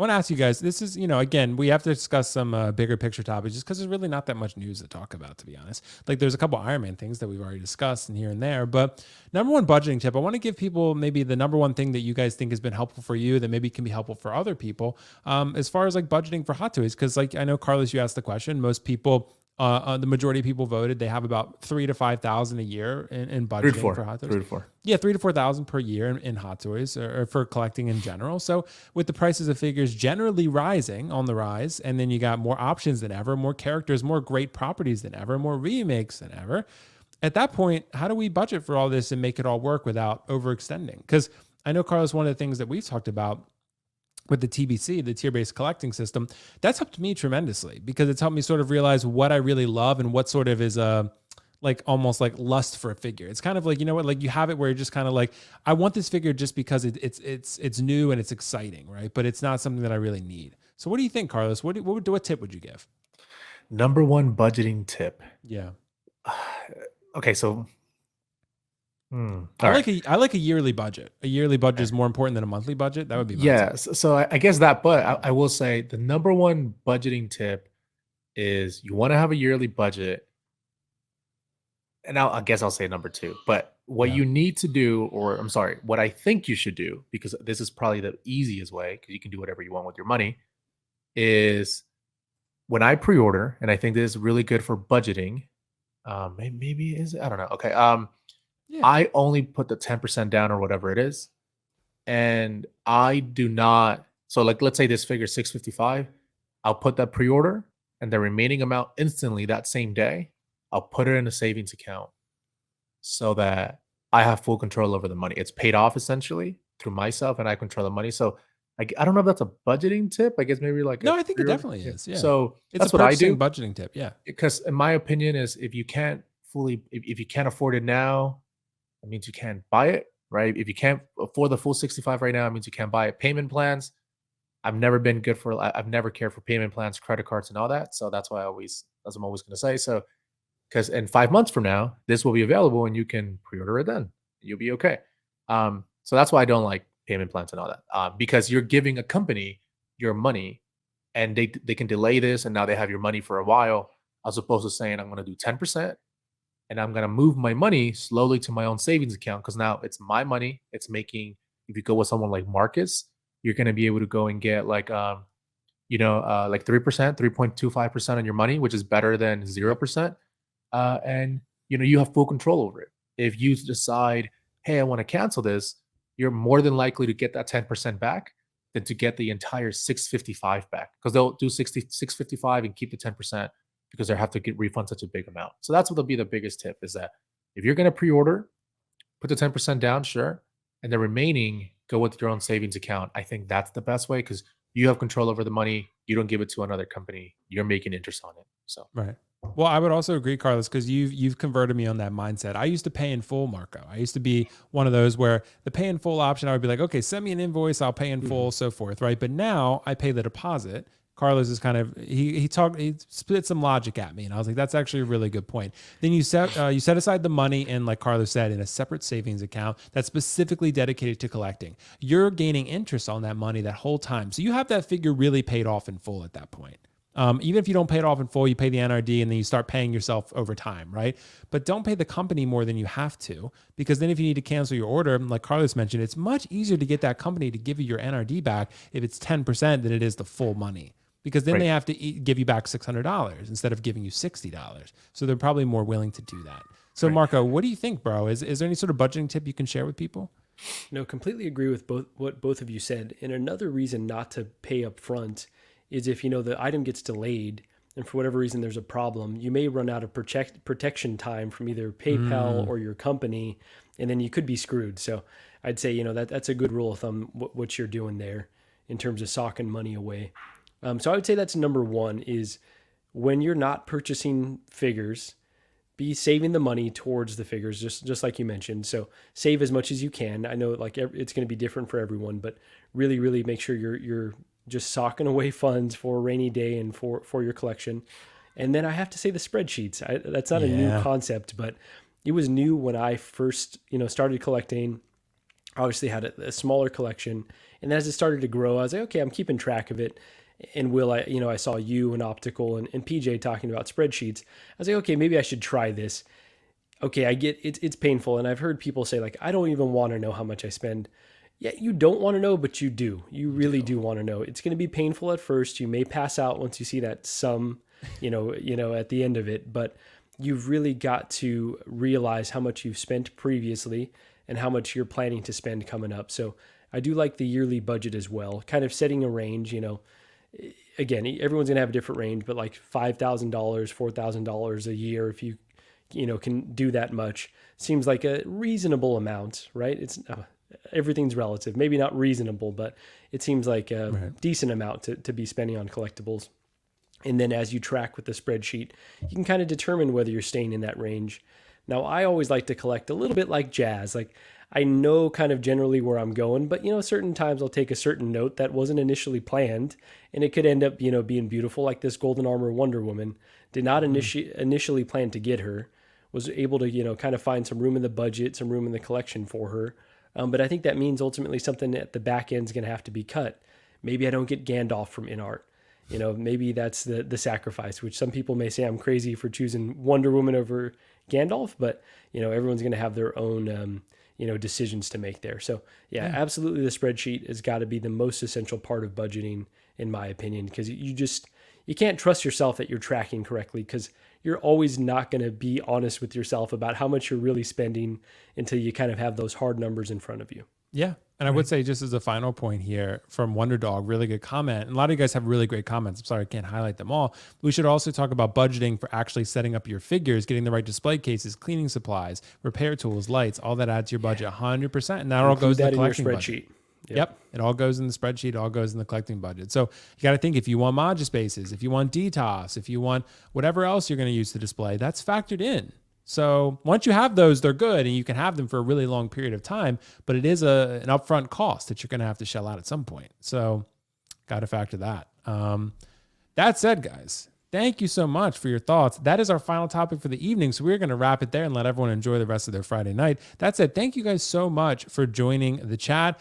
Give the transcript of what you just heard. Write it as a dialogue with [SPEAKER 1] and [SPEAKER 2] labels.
[SPEAKER 1] want to ask you guys, this is, again, we have to discuss some bigger picture topics just because there's really not that much news to talk about, to be honest. Like there's a couple Iron Man things that we've already discussed and here and there, but number one budgeting tip, I want to give people maybe the number one thing that you guys think has been helpful for you that maybe can be helpful for other people, as far as like budgeting for hot toys. Cause like, I know Carlos, you asked the question, most people, the majority of people voted. They have about 3,000 to 5,000 a year in budgeting for hot toys.
[SPEAKER 2] 3 to 4.
[SPEAKER 1] Yeah, 3,000 to 4,000 per year in hot toys or for collecting in general. So with the prices of figures generally rising on the rise, and then you got more options than ever, more characters, more great properties than ever, more remakes than ever. At that point, how do we budget for all this and make it all work without overextending? Because I know, Carlos, one of the things that we've talked about with the TBC, the tier-based collecting system, that's helped me tremendously because it's helped me sort of realize what I really love and what sort of is like almost like lust for a figure. It's kind of like, you know what, like you have it where you're just kind of like, I want this figure just because it's new and it's exciting, right? But it's not something that I really need. So what do you think, Carlos? What tip would you give?
[SPEAKER 2] Number one budgeting tip.
[SPEAKER 1] Yeah.
[SPEAKER 2] Okay, so
[SPEAKER 1] I like a yearly budget. A yearly budget is more important than a monthly budget. That would be my tip.
[SPEAKER 2] So I guess that, but I will say the number one budgeting tip is you want to have a yearly budget. And I guess I'll say number two. But what you need to do, or I'm sorry, what I think you should do, because this is probably the easiest way, because you can do whatever you want with your money, is when I pre-order, and I think this is really good for budgeting. Maybe is it? I don't know. Okay. I only put the 10% down or whatever it is. And I do not. So like, let's say this figure is 655. I'll put that pre-order and the remaining amount instantly that same day. I'll put it in a savings account so that I have full control over the money. It's paid off essentially through myself and I control the money. So I don't know if that's a budgeting tip. I guess maybe like
[SPEAKER 1] no, I think it definitely is. Yeah.
[SPEAKER 2] So
[SPEAKER 1] it's
[SPEAKER 2] that's what I do.
[SPEAKER 1] Budgeting tip. Yeah.
[SPEAKER 2] Because in my opinion is if you can't if you can't afford it now, it means you can't buy it, right? If you can't afford the full 65 right now, it means you can't buy it. Payment plans. I've never cared for payment plans, credit cards, and all that. So that's why that's what I'm always going to say. So, because in 5 months from now, this will be available and you can pre-order it then. You'll be okay. So that's why I don't like payment plans and all that. Because you're giving a company your money and they can delay this and now they have your money for a while, as opposed to saying, I'm going to do 10%. And I'm going to move my money slowly to my own savings account because now it's my money. It's making, if you go with someone like Marcus, you're going to be able to go and get like 3%, 3.25% on your money, which is better than 0%. And, you have full control over it. If you decide, hey, I want to cancel this, you're more than likely to get that 10% back than to get the entire 655 back because they'll do 655 and keep the 10%. Because they have to refund such a big amount. So that's what will be the biggest tip is that if you're going to pre-order, put the 10% down, sure. And the remaining, go with your own savings account. I think that's the best way because you have control over the money. You don't give it to another company. You're making interest on it. So
[SPEAKER 1] right. Well, I would also agree, Carlos, because you've converted me on that mindset. I used to pay in full, Marco. I used to be one of those where the pay in full option, I would be like, okay, send me an invoice, I'll pay in full, so forth, right? But now I pay the deposit. Carlos is kind of he spit some logic at me, and I was like, that's actually a really good point. Then you set aside the money in, like Carlos said, in a separate savings account that's specifically dedicated to collecting. You're gaining interest on that money that whole time, so you have that figure really paid off in full at that point. Even if you don't pay it off in full, you pay the NRD and then you start paying yourself over time, right? But don't pay the company more than you have to, because then if you need to cancel your order, like Carlos mentioned, it's much easier to get that company to give you your NRD back if it's 10% than it is the full money. Because then they have to give you back $600 instead of giving you $60. So they're probably more willing to do that. So Marco, what do you think, bro? Is there any sort of budgeting tip you can share with people?
[SPEAKER 3] No, completely agree with what both of you said. And another reason not to pay up front is if, the item gets delayed and for whatever reason there's a problem, you may run out of protection time from either PayPal or your company, and then you could be screwed. So I'd say, that's a good rule of thumb, what you're doing there in terms of socking money away. So I would say that's number one is when you're not purchasing figures, be saving the money towards the figures, just like you mentioned. So save as much as you can. I know it's going to be different for everyone, but really, really make sure you're just socking away funds for a rainy day and for your collection. And then I have to say the spreadsheets. That's not a new concept, but it was new when I first, started collecting. obviously had a smaller collection. And as it started to grow, I was like, okay, I'm keeping track of it. And Will, I saw you and Optical and PJ talking about spreadsheets. I was like, okay, maybe I should try this. Okay, I get it's painful. And I've heard people say, like, I don't even want to know how much I spend. Yeah, you don't want to know, but you do. You really do want to know. It's going to be painful at first. You may pass out once you see that sum, at the end of it, but you've really got to realize how much you've spent previously and how much you're planning to spend coming up. So I do like the yearly budget as well, kind of setting a range, again, everyone's going to have a different range, but like $5,000, $4,000 a year, if you can do that much, seems like a reasonable amount, right? It's everything's relative, maybe not reasonable, but it seems like a decent amount to be spending on collectibles. And then as you track with the spreadsheet, you can kind of determine whether you're staying in that range. Now, I always like to collect a little bit like Jazz. Like, I know kind of generally where I'm going, but certain times I'll take a certain note that wasn't initially planned, and it could end up being beautiful. Like this Golden Armor Wonder Woman, did not initially plan to get her, was able to kind of find some room in the budget, some room in the collection for her. But I think that means ultimately something at the back end is going to have to be cut. Maybe I don't get Gandalf from Inart. Maybe that's the sacrifice, which some people may say I'm crazy for choosing Wonder Woman over Gandalf, but everyone's going to have their own decisions to make there. So yeah, absolutely, the spreadsheet has got to be the most essential part of budgeting, in my opinion, because you can't trust yourself that you're tracking correctly, because you're always not going to be honest with yourself about how much you're really spending until you kind of have those hard numbers in front of you.
[SPEAKER 1] Yeah. And I would say, just as a final point here from Wonder Dog, really good comment. And a lot of you guys have really great comments. I'm sorry I can't highlight them all. We should also talk about budgeting for actually setting up your figures, getting the right display cases, cleaning supplies, repair tools, lights, all that adds to your budget 100%. And that all goes in the collecting budget. Yep. It all goes in the spreadsheet. It all goes in the collecting budget. So you got to think, if you want Module spaces, if you want DTOS, if you want whatever else you're going to use to display, that's factored in. So once you have those, they're good, and you can have them for a really long period of time, but it is an upfront cost that you're going to have to shell out at some point. So got to factor that. That said, guys, thank you so much for your thoughts. That is our final topic for the evening. So we're going to wrap it there and let everyone enjoy the rest of their Friday night. That said, thank you guys so much for joining the chat.